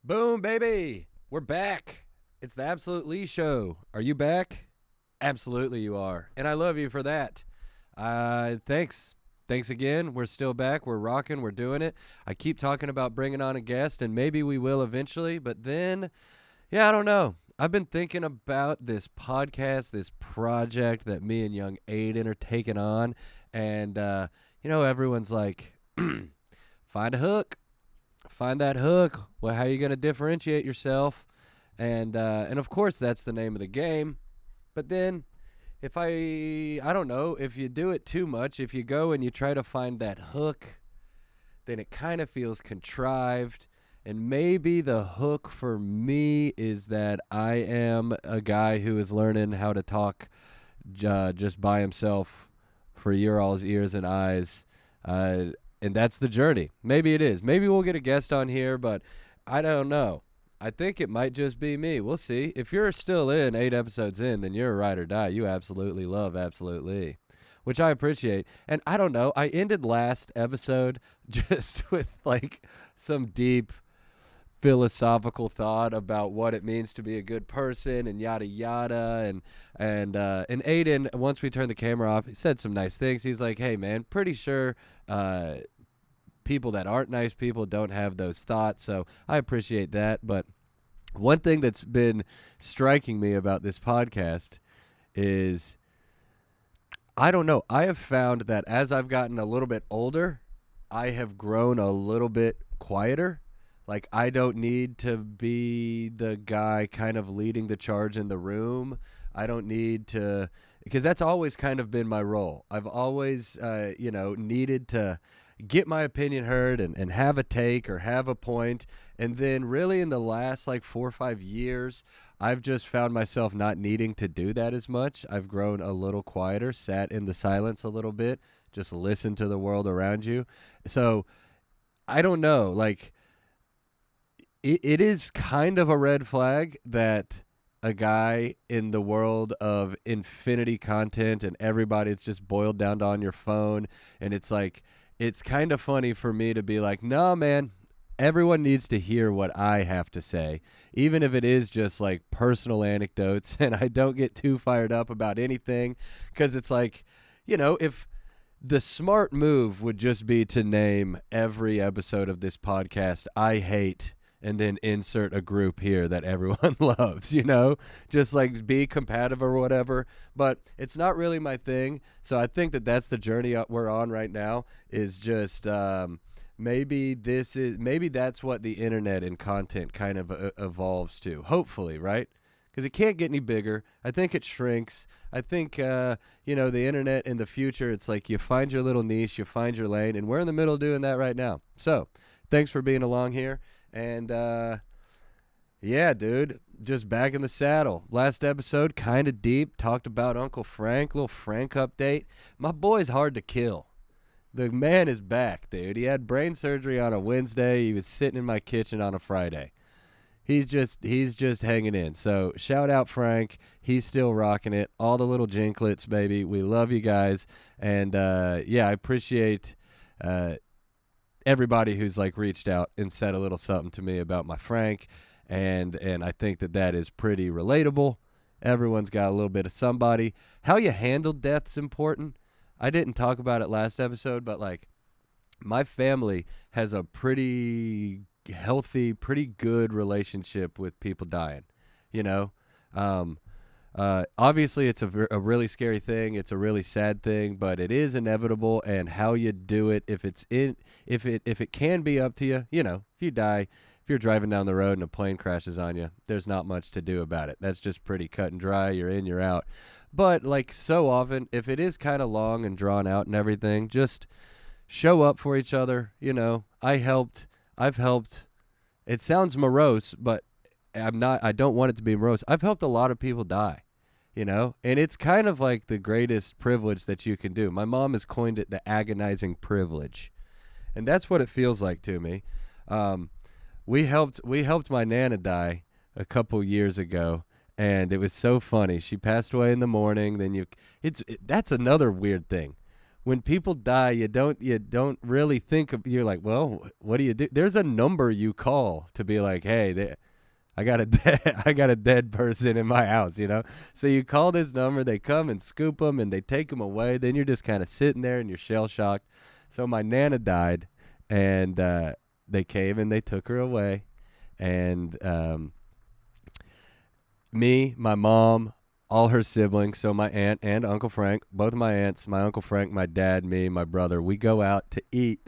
Boom, baby. We're back. It's the Absolute Lee Show. Are you back? Absolutely you are. And I love you for that. Thanks. Thanks again. We're still back. We're rocking. We're doing it. I keep talking about bringing on a guest, and maybe we will eventually. But then, I don't know. I've been thinking about this podcast, this project that me and young Aiden are taking on. And, everyone's like, find a hook. Find that hook. Well, how are you going to differentiate yourself? And of course, that's the name of the game. But then, if I don't know, if you do it too much, if you go and you try to find that hook, then it kind of feels contrived. And maybe the hook for me is that I am a guy who is learning how to talk just by himself for your all's ears and eyes. And that's the journey. Maybe it is. Maybe we'll get a guest on here, but I don't know. I think it might just be me. We'll see. If you're still 8 episodes in, then you're a ride or die. You absolutely love AbsoluteLee, which I appreciate. And I don't know. I ended last episode just with like some deep philosophical thought about what it means to be a good person and yada yada. And Aiden, once we turned the camera off, he said some nice things. He's like, "Hey man, pretty sure people that aren't nice people don't have those thoughts." So I appreciate that. But one thing that's been striking me about this podcast is, I don't know, I have found that as I've gotten a little bit older, I have grown a little bit quieter. Like, I don't need to be the guy kind of leading the charge in the room. I don't need to, because that's always kind of been my role. I've always, needed to get my opinion heard and have a take or have a point. And then really in the last like 4 or 5 years, I've just found myself not needing to do that as much. I've grown a little quieter, sat in the silence a little bit, just listen to the world around you. So I don't know, like, it is kind of a red flag that a guy in the world of infinity content and everybody, it's just boiled down to on your phone. And it's like, it's kind of funny for me to be like, no, man, everyone needs to hear what I have to say, even if it is just like personal anecdotes. And I don't get too fired up about anything, because it's like, if the smart move would just be to name every episode of this podcast I hate, and then insert a group here that everyone loves, just like be competitive or whatever. But it's not really my thing. So I think that that's the journey we're on right now, is just maybe that's what the internet and content kind of evolves to, hopefully, right? Because it can't get any bigger. I think it shrinks. I think, the internet in the future, it's like you find your little niche, you find your lane, and we're in the middle doing that right now. So thanks for being along here. And, dude, just back in the saddle. Last episode, kind of deep, talked about Uncle Frank, little Frank update. My boy's hard to kill. The man is back, dude. He had brain surgery on a Wednesday. He was sitting in my kitchen on a Friday. He's just hanging in. So shout out Frank. He's still rocking it. All the little jinklets, baby. We love you guys. And, I appreciate everybody who's like reached out and said a little something to me about my Frank, and I think that is pretty relatable. Everyone's got a little bit of somebody. How you handle death's important. I didn't talk about it last episode, but like, my family has a pretty healthy, pretty good relationship with people dying. Obviously it's a really scary thing. It's a really sad thing, but it is inevitable. And how you do it, if it can be up to you, if you die, if you're driving down the road and a plane crashes on you, there's not much to do about it. That's just pretty cut and dry. You're in, you're out. But like so often, if it is kind of long and drawn out and everything, just show up for each other. I've helped. It sounds morose, but I don't want it to be morose. I've helped a lot of people die. And it's kind of like the greatest privilege that you can do. My mom has coined it the agonizing privilege. And that's what it feels like to me. We helped my Nana die a couple years ago, and it was so funny. She passed away in the morning. Then that's another weird thing. when people die, you don't really think of, you're like, well, what do you do? There's a number you call to be like, hey, I got a dead person in my house, you know? So you call this number, they come and scoop them and they take them away. Then you're just kind of sitting there and you're shell shocked. So my Nana died and they came and they took her away. And me, my mom, all her siblings, so my aunt and Uncle Frank, both of my aunts, my Uncle Frank, my dad, me, my brother, we go out to eat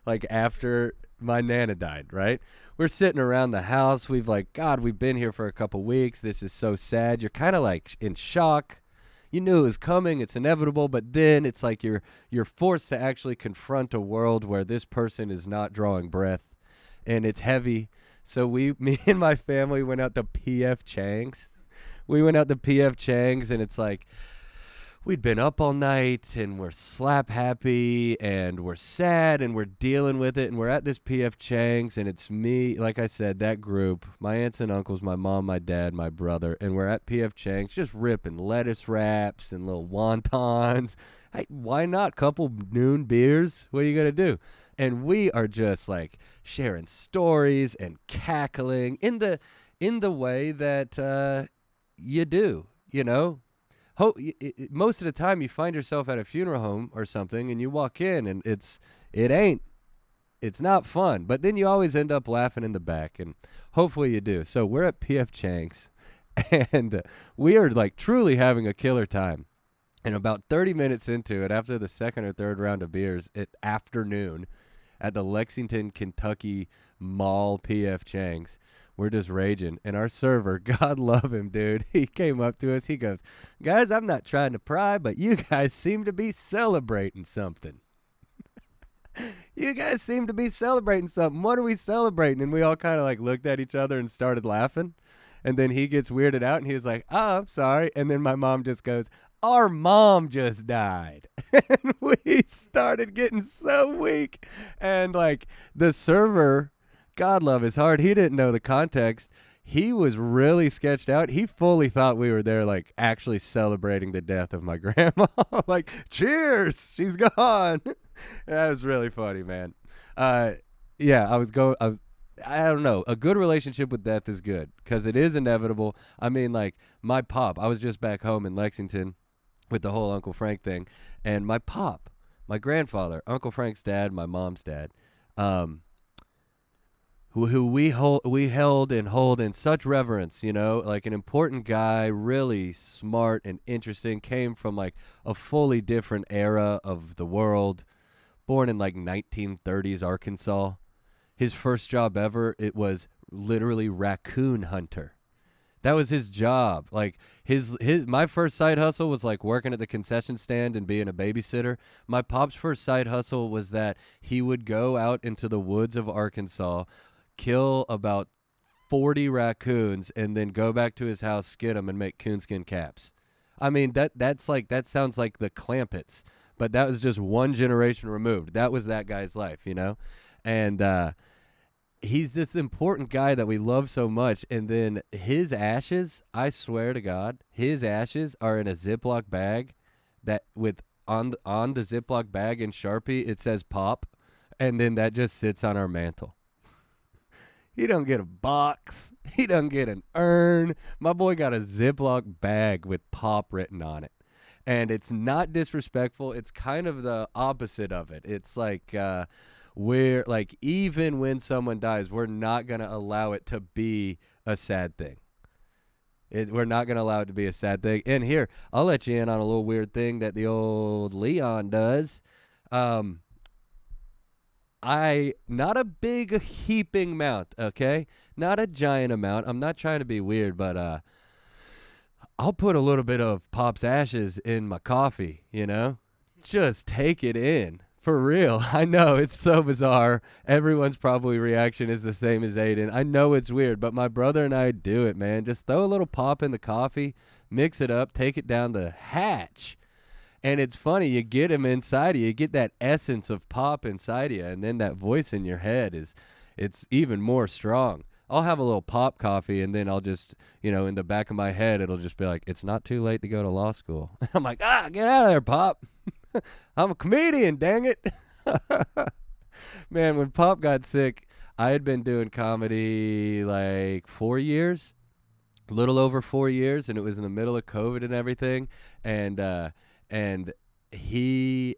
like after my Nana died, right? We're sitting around the house. We've been here for a couple weeks. This is so sad. You're kind of like in shock. You knew it was coming. It's inevitable. But then it's like you're forced to actually confront a world where this person is not drawing breath and it's heavy. So me and my family went out to P.F. Chang's. And it's like, we'd been up all night and we're slap happy and we're sad and we're dealing with it. And we're at this P.F. Chang's and it's me, like I said, that group, my aunts and uncles, my mom, my dad, my brother. And we're at P.F. Chang's just ripping lettuce wraps and little wontons. Hey, why not? Couple noon beers. What are you going to do? And we are just like sharing stories and cackling in the way that you do, you know? Most of the time you find yourself at a funeral home or something and you walk in and it's not fun, but then you always end up laughing in the back and hopefully you do. So we're at P.F. Chang's and we are like truly having a killer time. And about 30 minutes into it, after the second or third round of beers at afternoon at the Lexington, Kentucky Mall P.F. Chang's, we're just raging. And our server, God love him, dude, he came up to us. He goes, guys, I'm not trying to pry, but you guys seem to be celebrating something. You guys seem to be celebrating something. What are we celebrating? And we all kind of like looked at each other and started laughing. And then he gets weirded out and he was like, oh, I'm sorry. And then my mom just goes, our mom just died. And we started getting so weak. And like the server, God love his heart, he didn't know the context. He was really sketched out. He fully thought we were there, like actually celebrating the death of my grandma. Like, cheers, she's gone. That was really funny, man. Yeah, I don't know. A good relationship with death is good because it is inevitable. I mean, like my pop, I was just back home in Lexington with the whole Uncle Frank thing. And my pop, my grandfather, Uncle Frank's dad, my mom's dad, who we held and hold in such reverence, you know, like an important guy, really smart and interesting, came from like a fully different era of the world, born in like 1930s Arkansas. His first job ever, it was literally raccoon hunter. That was his job. Like my first side hustle was like working at the concession stand and being a babysitter. My pop's first side hustle was that he would go out into the woods of Arkansas, kill about 40 raccoons, and then go back to his house, skin them, and make coonskin caps. I mean, that sounds like the Clampets, but that was just one generation removed. That was that guy's life, you know? And he's this important guy that we love so much. And then his ashes, I swear to God, his ashes are in a Ziploc bag that with on the Ziploc bag in Sharpie, it says pop. And then that just sits on our mantle. He don't get a box. He don't get an urn. My boy got a Ziploc bag with pop written on it. And it's not disrespectful. It's kind of the opposite of it. It's like, we're like, even when someone dies, we're not going to allow it to be a sad thing. We're not going to allow it to be a sad thing. And here, I'll let you in on a little weird thing that the old Leon does. Not a big heaping amount, okay? Not a giant amount. I'm not trying to be weird, but I'll put a little bit of Pop's ashes in my coffee, you know? Just take it in. For real. I know, it's so bizarre. Everyone's probably reaction is the same as Aiden. I know it's weird, but my brother and I do it, man. Just throw a little pop in the coffee, mix it up, take it down the hatch. And it's funny, you get him inside of you. You get that essence of pop inside of you, and then that voice in your head it's even more strong. I'll have a little pop coffee, and then I'll just, in the back of my head, it'll just be like, it's not too late to go to law school. I'm like, get out of there, Pop. I'm a comedian, dang it. Man, when Pop got sick, I had been doing comedy like 4 years, a little over 4 years, and it was in the middle of COVID and everything. And he,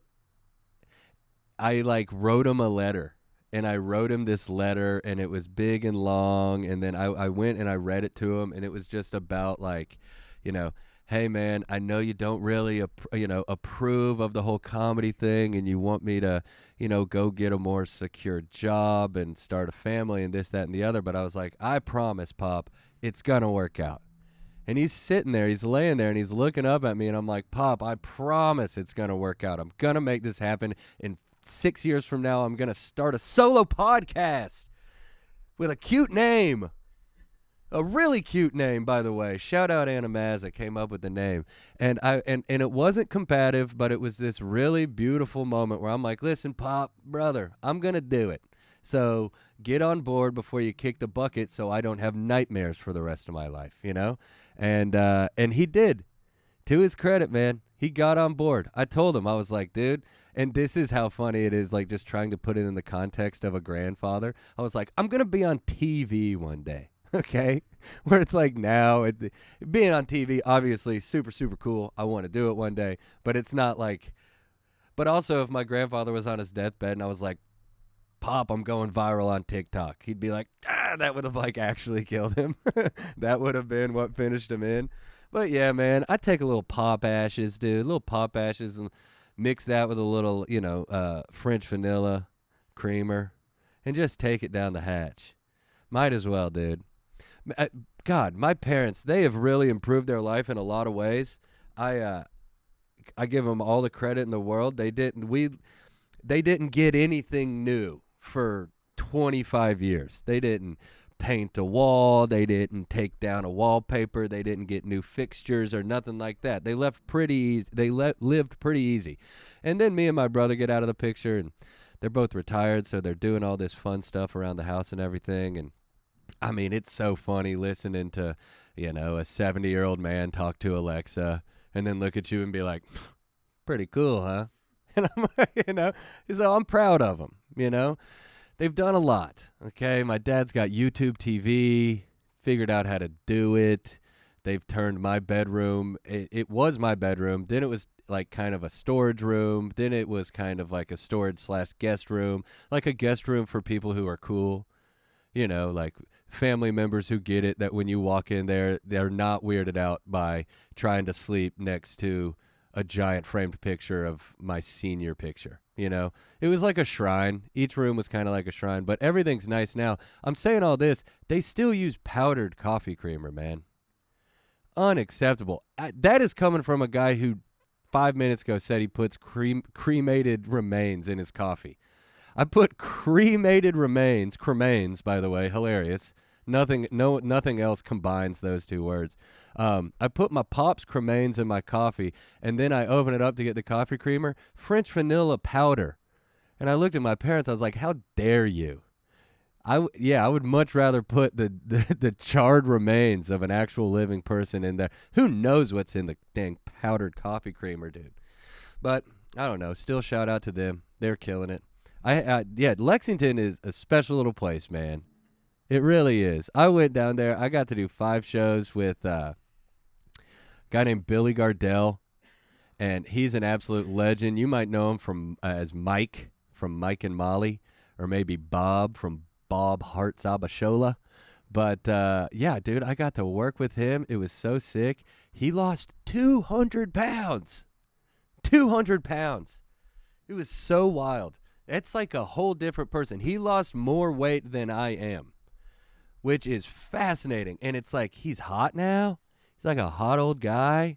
I like wrote him a letter. And I wrote him this letter, and it was big and long. And then I went and I read it to him, and it was just about like, hey man, I know you don't really approve of the whole comedy thing, and you want me to go get a more secure job and start a family and this, that, and the other. But I was like, I promise, Pop, it's gonna work out. And he's sitting there, he's laying there, and he's looking up at me, and I'm like, Pop, I promise it's gonna work out. I'm gonna make this happen. In 6 years from now, I'm gonna start a solo podcast with a cute name. A really cute name, by the way. Shout out Anna Maz that came up with the name. And it wasn't combative, but it was this really beautiful moment where I'm like, listen, Pop, brother, I'm going to do it. So get on board before you kick the bucket so I don't have nightmares for the rest of my life, And he did. To his credit, man, he got on board. I told him, I was like, dude, and this is how funny it is, like just trying to put it in the context of a grandfather. I was like, I'm going to be on TV one day. Okay, where it's like now being on TV, obviously super, super cool. I want to do it one day, but it's not like, but also if my grandfather was on his deathbed and I was like, Pop, I'm going viral on TikTok, he'd be like, that would have like actually killed him. That would have been what finished him in. But yeah, man, I take a little pop ashes, dude, little pop ashes and mix that with a little, French vanilla creamer and just take it down the hatch. Might as well, dude. God, my parents, they have really improved their life in a lot of ways. I give them all the credit in the world. They didn't get anything new for 25 years. They didn't paint a wall. They didn't take down a wallpaper. They didn't get new fixtures or nothing like that. They left pretty easy. Lived pretty easy. And then me and my brother get out of the picture, and they're both retired, so they're doing all this fun stuff around the house and everything. And I mean, it's so funny listening to, a 70-year-old man talk to Alexa and then look at you and be like, pretty cool, huh? And I'm like, so I'm proud of them, They've done a lot, okay? My dad's got YouTube TV, figured out how to do it. They've turned my bedroom. It was my bedroom. Then it was like kind of a storage room. Then it was kind of like a storage/guest room, like a guest room for people who are cool. Like family members who get it, that when you walk in there, they're not weirded out by trying to sleep next to a giant framed picture of my senior picture. It was like a shrine. Each room was kind of like a shrine, but everything's nice now. I'm saying all this, they still use powdered coffee creamer, man. Unacceptable. That is coming from a guy who 5 minutes ago said he puts cremated remains in his coffee. I put cremated cremains, by the way, hilarious. Nothing else combines those two words. I put my Pop's cremains in my coffee, and then I open it up to get the coffee creamer, French vanilla powder. And I looked at my parents, I was like, how dare you? I would much rather put the charred remains of an actual living person in there. Who knows what's in the dang powdered coffee creamer, dude? But I don't know. Still shout out to them. They're killing it. Lexington is a special little place, man. It really is. I went down there. I got to do 5 shows with a guy named Billy Gardell, and he's an absolute legend. You might know him from as Mike from Mike and Molly, or maybe Bob from Bob Hart's Abashola. But dude, I got to work with him. It was so sick. He lost 200 pounds. 200 pounds. It was so wild. It's like a whole different person. He lost more weight than I am, which is fascinating. And it's like he's hot now. He's like a hot old guy.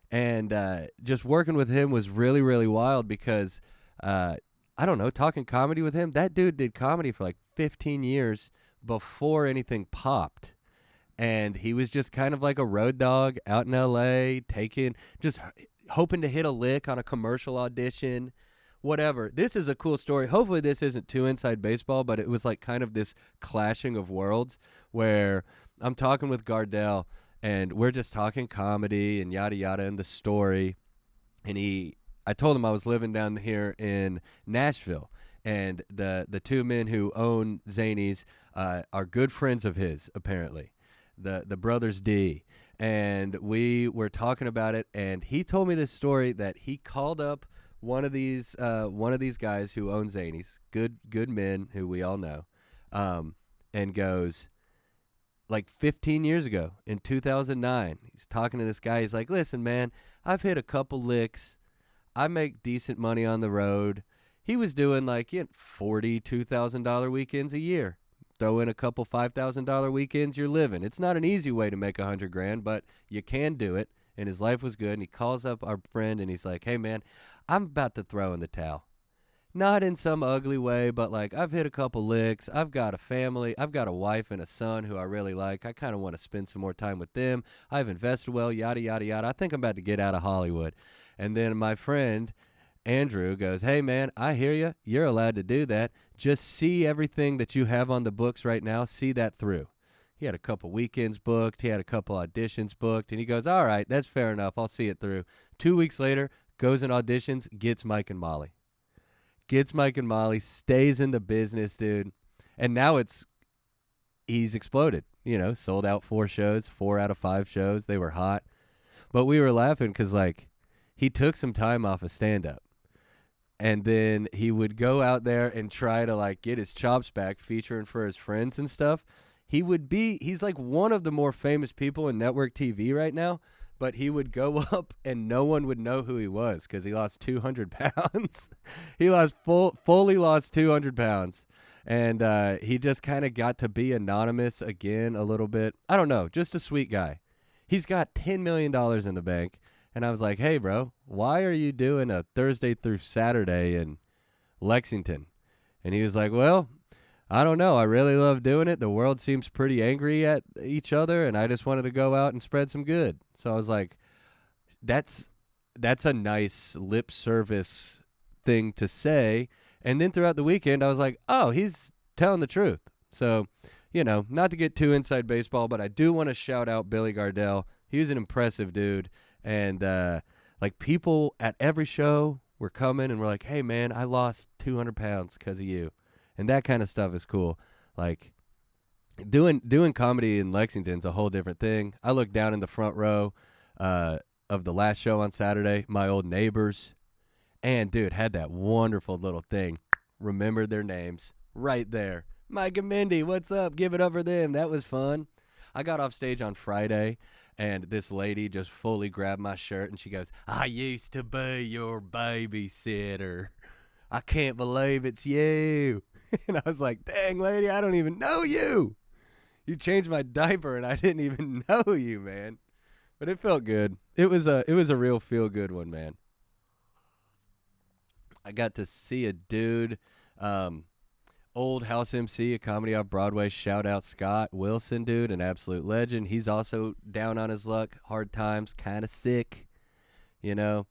And just working with him was really, really wild because, I don't know, talking comedy with him, that dude did comedy for like 15 years before anything popped. And he was just kind of like a road dog out in L.A., just hoping to hit a lick on a commercial audition. Whatever. This is a cool story. Hopefully this isn't too inside baseball, but it was like kind of this clashing of worlds where I'm talking with Gardell and we're just talking comedy and yada yada and the story. And I told him I was living down here in Nashville, and the two men who own Zanies are good friends of his, apparently, the brothers D. And we were talking about it, and he told me this story that he called up one of these guys who own Zanies, good men who we all know, and goes, like 15 years ago in 2009, he's talking to this guy. He's like, listen, man, I've hit a couple licks. I make decent money on the road. He was doing like $42,000 weekends a year. Throw in a couple $5,000 weekends, you're living. It's not an easy way to make $100,000, but you can do it. And his life was good. And he calls up our friend and he's like, hey, man, I'm about to throw in the towel. Not in some ugly way, but like I've hit a couple licks. I've got a family. I've got a wife and a son who I really like. I kind of want to spend some more time with them. I've invested well, yada, yada, yada. I think I'm about to get out of Hollywood. And then my friend Andrew goes, hey, man, I hear you. You're allowed to do that. Just see everything that you have on the books right now. See that through. He had a couple weekends booked. He had a couple auditions booked. And he goes, all right, that's fair enough. I'll see it through. 2 weeks later, goes and auditions, gets Mike and Molly. Stays in the business, dude. And now he's exploded. Sold out 4 shows, 4 out of 5 shows. They were hot. But we were laughing because, like, he took some time off of stand-up. And then he would go out there and try to, like, get his chops back featuring for his friends and stuff. He's like one of the more famous people in network TV right now. But he would go up and no one would know who he was because he lost 200 pounds. He fully lost 200 pounds. And he just kind of got to be anonymous again a little bit. I don't know, just a sweet guy. He's got $10 million in the bank. And I was like, hey, bro, why are you doing a Thursday through Saturday in Lexington? And he was like, well, I don't know. I really love doing it. The world seems pretty angry at each other, and I just wanted to go out and spread some good. So I was like, that's a nice lip service thing to say. And then throughout the weekend, I was like, oh, he's telling the truth. So, not to get too inside baseball, but I do want to shout out Billy Gardell. He was an impressive dude. And, like, people at every show were coming and were like, hey, man, I lost 200 pounds because of you. And that kind of stuff is cool. Like, doing comedy in Lexington's a whole different thing. I looked down in the front row of the last show on Saturday, my old neighbors. And, dude, had that wonderful little thing. Remembered their names right there. Mike and Mindy, what's up? Give it up for them. That was fun. I got off stage on Friday. And this lady just fully grabbed my shirt and she goes, I used to be your babysitter. I can't believe it's you. And I was like, dang, lady, I don't even know you. You changed my diaper and I didn't even know you, man. But it felt good. It was a real feel good one, man. I got to see a dude, old house MC, a comedy off Broadway. Shout out Scott Wilson, dude, an absolute legend. He's also down on his luck, hard times, kind of sick, got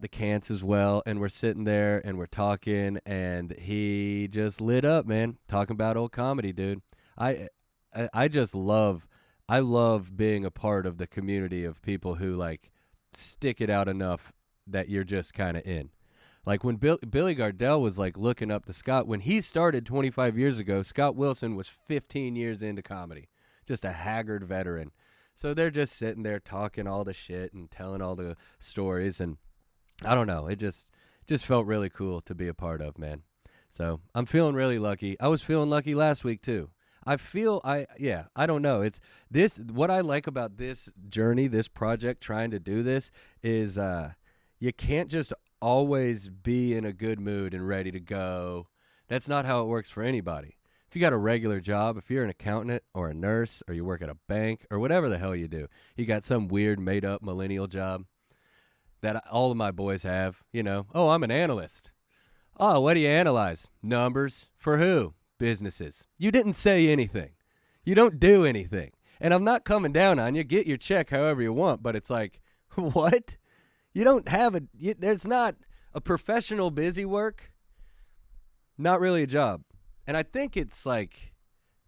the cancer as well. And we're sitting there and we're talking and he just lit up, man, talking about old comedy, dude. I love being a part of the community of people who like stick it out enough that you're just kind of in. Like when Billy Gardell was like looking up to Scott, when he started 25 years ago, Scott Wilson was 15 years into comedy, just a haggard veteran. So they're just sitting there talking all the shit and telling all the stories. And I don't know, it just felt really cool to be a part of, man. So I'm feeling really lucky. I was feeling lucky last week too. I don't know. It's this, what I like about this journey, this project, trying to do this is you can't just always be in a good mood and ready to go. That's not how it works for anybody. If you got a regular job, if you're an accountant or a nurse or you work at a bank or whatever the hell you do, you got some weird made up millennial job that all of my boys have, oh, I'm an analyst. Oh, what do you analyze? Numbers. For who? Businesses. You didn't say anything. You don't do anything. And I'm not coming down on you. Get your check however you want, but it's like, what? You don't have there's not a professional busy work, not really a job. And I think it's like,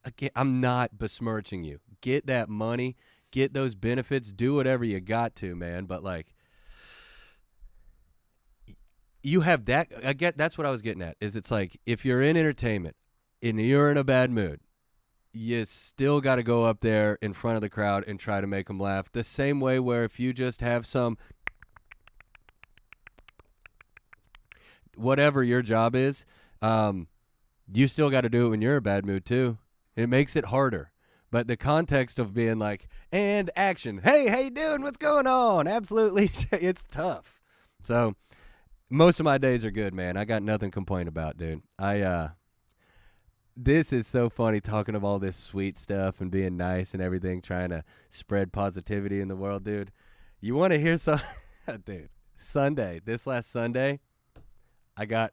again, I'm not besmirching you. Get that money, get those benefits, do whatever you got to, man. But like, you have that. That's what I was getting at. Is it's like if you're in entertainment and you're in a bad mood, you still got to go up there in front of the crowd and try to make them laugh. The same way where if you just have some, whatever your job is, you still got to do it when you're in a bad mood too. It makes it harder. But the context of being like, and action. Hey, how you doing? What's going on? Absolutely. It's tough. So most of my days are good, man. I got nothing to complain about, dude. This is so funny talking of all this sweet stuff and being nice and everything, trying to spread positivity in the world, dude. You want to hear some, dude, this last Sunday, I got,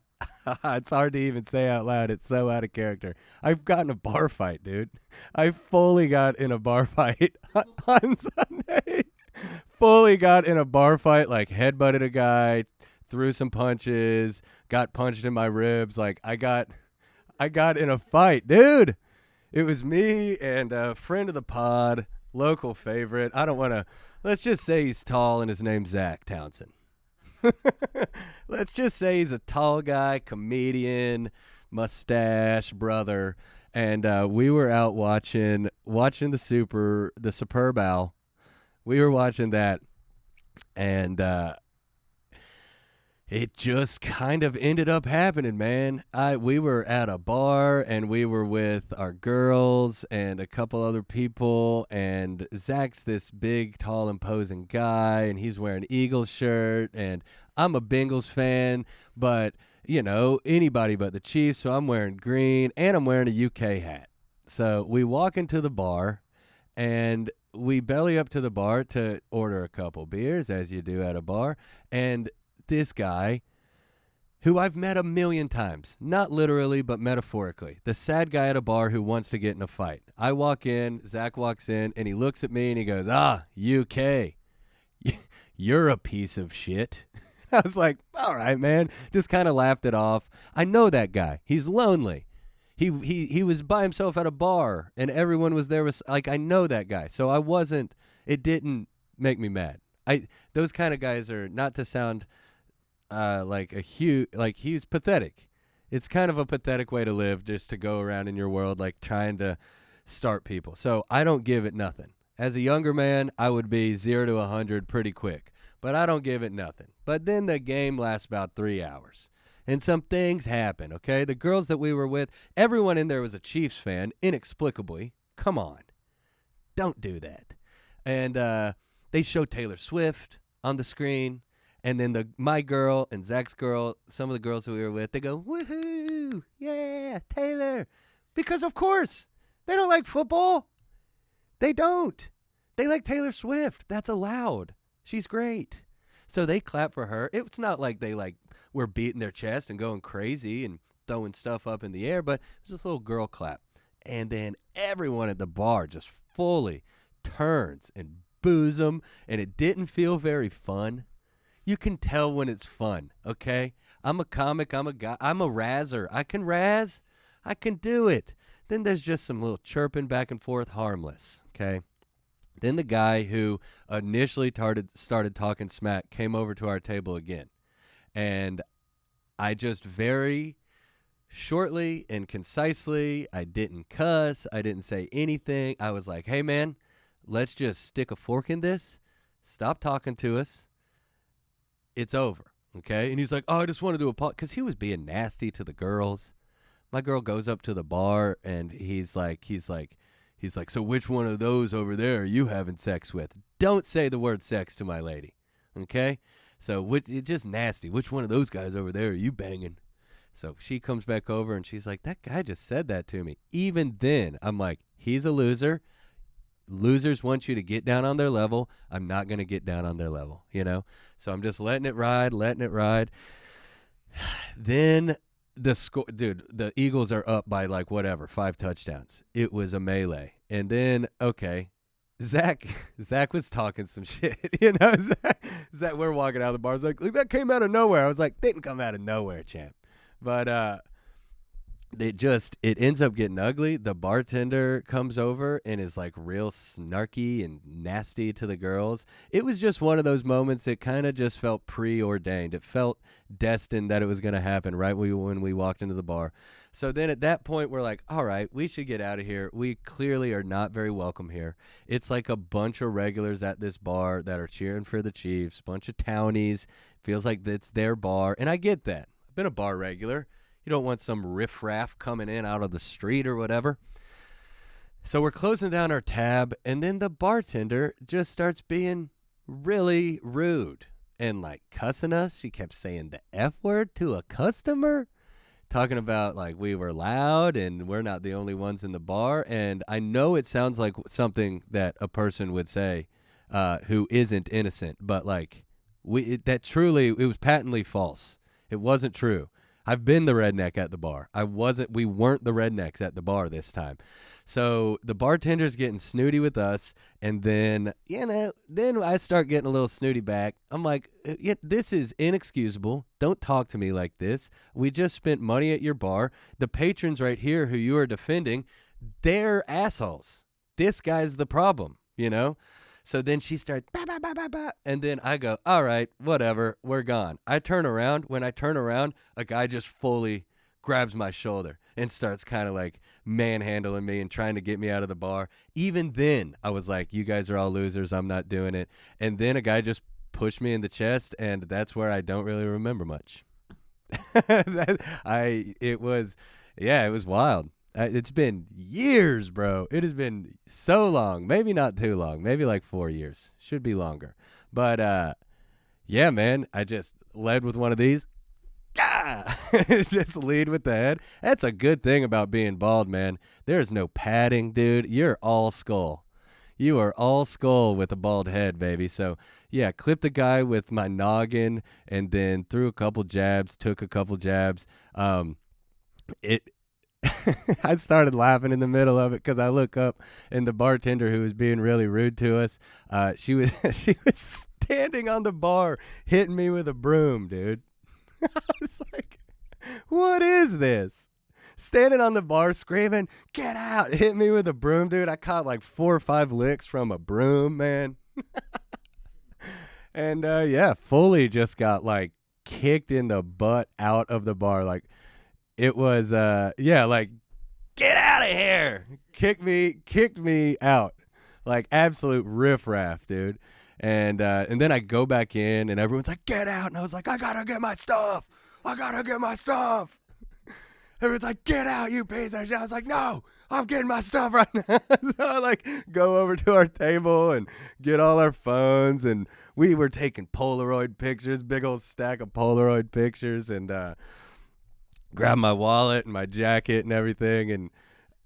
it's hard to even say out loud. It's so out of character. I've gotten a bar fight, dude. I fully got in a bar fight on Sunday. Fully got in a bar fight, like headbutted a guy, threw some punches, got punched in my ribs. Like I got in a fight, dude. It was me and a friend of the pod, local favorite. I don't want to, let's just say he's tall and his name's Zac Townsend. Let's just say he's a tall guy, comedian, mustache, brother. And we were out watching the Superb Owl. We were watching that. And it just kind of ended up happening, man. We were at a bar, and we were with our girls and a couple other people, and Zach's this big, tall, imposing guy, and he's wearing Eagles shirt, and I'm a Bengals fan, but, you know, anybody but the Chiefs, so I'm wearing green, and I'm wearing a UK hat. So we walk into the bar, and we belly up to the bar to order a couple beers, as you do at a bar, and this guy, who I've met a million times, not literally, but metaphorically, the sad guy at a bar who wants to get in a fight. I walk in, Zach walks in, and he looks at me and he goes, UK, you're a piece of shit. I was like, all right, man, just kind of laughed it off. I know that guy. He's lonely. He was by himself at a bar, and everyone was there. Like, I know that guy. So it didn't make me mad. Those kind of guys are, not to sound he's pathetic. It's kind of a pathetic way to live, just to go around in your world like trying to start people. So I don't give it nothing. As a younger man, I would be 0 to 100 pretty quick, but I don't give it nothing. But then the game lasts about 3 hours, and some things happen, okay? The girls that we were with, everyone in there was a Chiefs fan, inexplicably. Come on. Don't do that. And they show Taylor Swift on the screen. And then my girl and Zach's girl, some of the girls that we were with, they go, woohoo, yeah, Taylor. Because, of course, they don't like football. They don't. They like Taylor Swift. That's allowed. She's great. So they clap for her. It's not like they were beating their chest and going crazy and throwing stuff up in the air, but it was just a little girl clap. And then everyone at the bar just fully turns and boos them, and it didn't feel very fun. You can tell when it's fun, okay? I'm a comic. I'm a guy. I'm a razzer. I can razz. I can do it. Then there's just some little chirping back and forth, harmless, okay? Then the guy who initially started talking smack came over to our table again. And I just very shortly and concisely, I didn't cuss. I didn't say anything. I was like, hey, man, let's just stick a fork in this. Stop talking to us. It's over, okay? And he's like, I just want to do a because he was being nasty to the girls. My girl goes up to the bar, and he's like, so which one of those over there are you having sex with? Don't say the word sex to my lady, okay? So it's just nasty. Which one of those guys over there are you banging? So she comes back over, and she's like, that guy just said that to me. Even then, I'm like, he's a loser. Losers want you to get down on their level. I'm not going to get down on their level, you know? So I'm just letting it ride. Then the score, dude, the Eagles are up by 5 touchdowns. It was a melee. And then, okay, Zach was talking some shit, you know? Zach, we're walking out of the bar. I was like, that came out of nowhere. I was like, didn't come out of nowhere, champ. But it ends up getting ugly. The bartender comes over and is like real snarky and nasty to the girls. It was just one of those moments that kind of just felt preordained. It felt destined that it was going to happen right when we walked into the bar. So then at that point, we're like, all right, we should get out of here. We clearly are not very welcome here. It's like a bunch of regulars at this bar that are cheering for the Chiefs, bunch of townies. Feels like it's their bar. And I get that. I've been a bar regular. You don't want some riffraff coming in out of the street or whatever. So we're closing down our tab, and then the bartender just starts being really rude and like cussing us. She kept saying the F word to a customer, talking about like we were loud and we're not the only ones in the bar. And I know it sounds like something that a person would say who isn't innocent, but like it was patently false. It wasn't true. I've been the redneck at the bar. We weren't the rednecks at the bar this time. So the bartender's getting snooty with us, and then I start getting a little snooty back. I'm like, this is inexcusable. Don't talk to me like this. We just spent money at your bar. The patrons right here who you are defending, they're assholes. This guy's the problem, you know? So then she starts, bah, bah, bah, bah, bah, and then I go, all right, whatever, we're gone. I turn around. When I turn around, a guy just fully grabs my shoulder and starts kind of like manhandling me and trying to get me out of the bar. Even then, I was like, you guys are all losers. I'm not doing it. And then a guy just pushed me in the chest, and that's where I don't really remember much. It was wild. It's been years, bro. It has been so long. Maybe not too long. Maybe like 4 years. Should be longer. But, yeah, man, I just led with one of these. Just lead with the head. That's a good thing about being bald, man. There's no padding, dude. You're all skull. You are all skull with a bald head, baby. So, yeah, clipped the guy with my noggin and then threw a couple jabs, took a couple jabs. I started laughing in the middle of it because I look up and the bartender who was being really rude to us, she was standing on the bar hitting me with a broom, dude. I was like, what is this? Standing on the bar screaming, get out, hit me with a broom, dude. I caught like 4 or 5 licks from a broom, man. And fully just got like kicked in the butt out of the bar. Like, it was, like, get out of here. Kicked me out. Like, absolute riffraff, dude. And then I go back in, and everyone's like, get out. And I was like, I gotta get my stuff. Everyone's like, get out, you piece of shit. I was like, no, I'm getting my stuff right now. So I, like, go over to our table and get all our phones. And we were taking Polaroid pictures, big old stack of Polaroid pictures, and, grab my wallet and my jacket and everything. And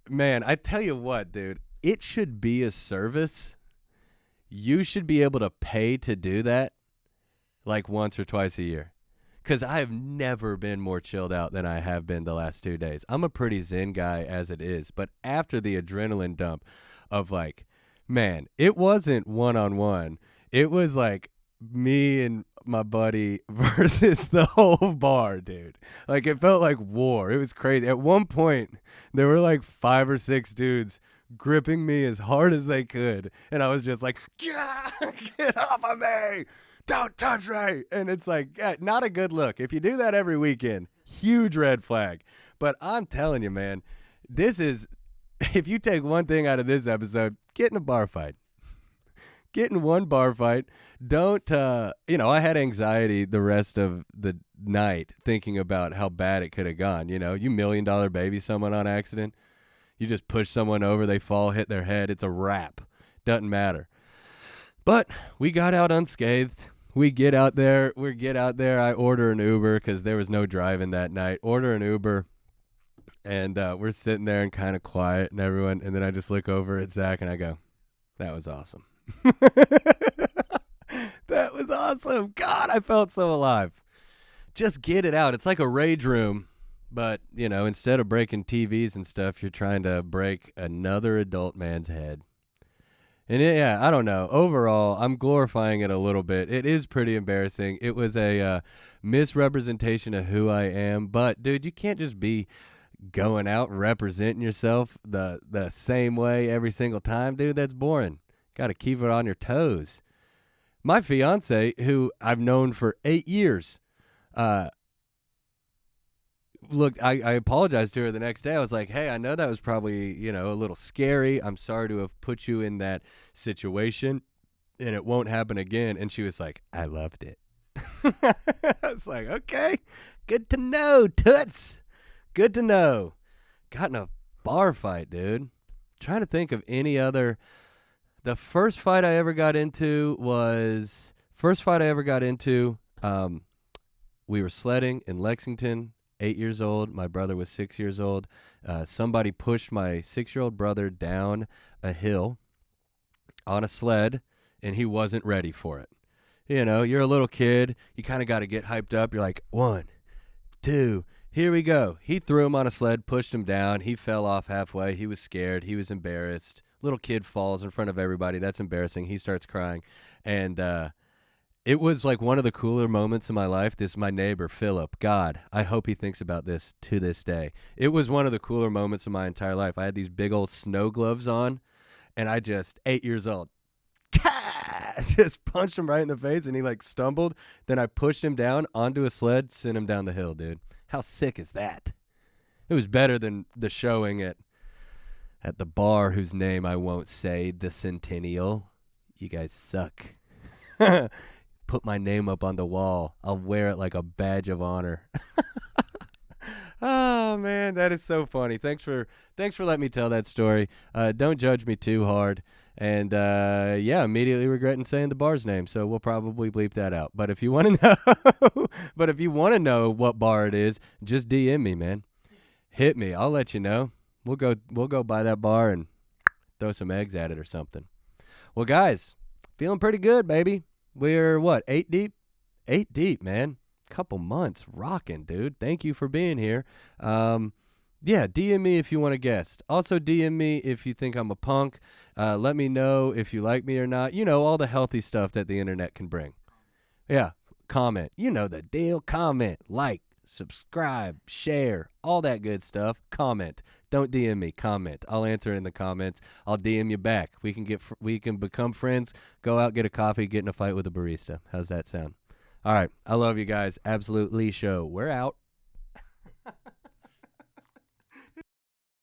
man, I tell you what, dude, it should be a service. You should be able to pay to do that like once or twice a year. Because I have never been more chilled out than I have been the last 2 days. I'm a pretty zen guy as it is. But after the adrenaline dump of like, man, it wasn't one-on-one. It was like me and my buddy versus the whole bar, dude. Like, it felt like war. It was crazy. At one point, there were like 5 or 6 dudes gripping me as hard as they could, and I was just like, get off of me, don't touch me. And it's like, not a good look. If you do that every weekend, huge red flag. But I'm telling you, man, this is, if you take one thing out of this episode, get in a bar fight. Get in one bar fight. Don't, I had anxiety the rest of the night thinking about how bad it could have gone. You $1 million baby someone on accident. You just push someone over, they fall, hit their head. It's a wrap. Doesn't matter. But we got out unscathed. We get out there. I order an Uber because there was no driving that night. Order an Uber. And we're sitting there and kind of quiet and everyone. And then I just look over at Zach and I go, that was awesome. That was awesome. God, I felt so alive. Just get it out. It's like a rage room, but, instead of breaking TVs and stuff, you're trying to break another adult man's head. And I don't know. Overall, I'm glorifying it a little bit. It is pretty embarrassing. It was a misrepresentation of who I am. But, dude, you can't just be going out and representing yourself the same way every single time, dude, that's boring. Got to keep it on your toes. My fiance, who I've known for 8 years, look, I apologized to her the next day. I was like, hey, I know that was probably, a little scary. I'm sorry to have put you in that situation, and it won't happen again. And she was like, I loved it. I was like, okay, good to know, toots. Good to know. Got in a bar fight, dude. Trying to think of any other. The first fight I ever got into, we were sledding in Lexington, 8 years old. My brother was 6 years old. Somebody pushed my 6-year-old brother down a hill on a sled, and he wasn't ready for it. You're a little kid. You kind of got to get hyped up. You're like, 1, 2, here we go. He threw him on a sled, pushed him down. He fell off halfway. He was scared. He was embarrassed. Little kid falls in front of everybody. That's embarrassing. He starts crying. And it was like one of the cooler moments in my life. My neighbor, Philip. God, I hope he thinks about this to this day. It was one of the cooler moments of my entire life. I had these big old snow gloves on, and I just, 8 years old, just punched him right in the face, and he like stumbled. Then I pushed him down onto a sled, sent him down the hill, dude. How sick is that? It was better than the showing at the bar whose name I won't say, the Centennial. You guys suck. Put my name up on the wall. I'll wear it like a badge of honor. Oh man, that is so funny. Thanks for letting me tell that story. Don't judge me too hard. And immediately regretting saying the bar's name, so we'll probably bleep that out. But if you want to know, what bar it is, just DM me, man. Hit me. I'll let you know. We'll go by that bar and throw some eggs at it or something. Well, guys, feeling pretty good, baby. We're 8 deep? 8 deep, man. Couple months rocking, dude. Thank you for being here. DM me if you want a guest. Also DM me if you think I'm a punk. Let me know if you like me or not. All the healthy stuff that the internet can bring. Yeah, comment. You know the deal. Comment, like, subscribe, share, all that good stuff. Comment. Don't DM me. Comment. I'll answer it in the comments. I'll DM you back. We can become friends. Go out, get a coffee, get in a fight with a barista. How's that sound? All right. I love you guys. AbsoluteLee Show. We're out.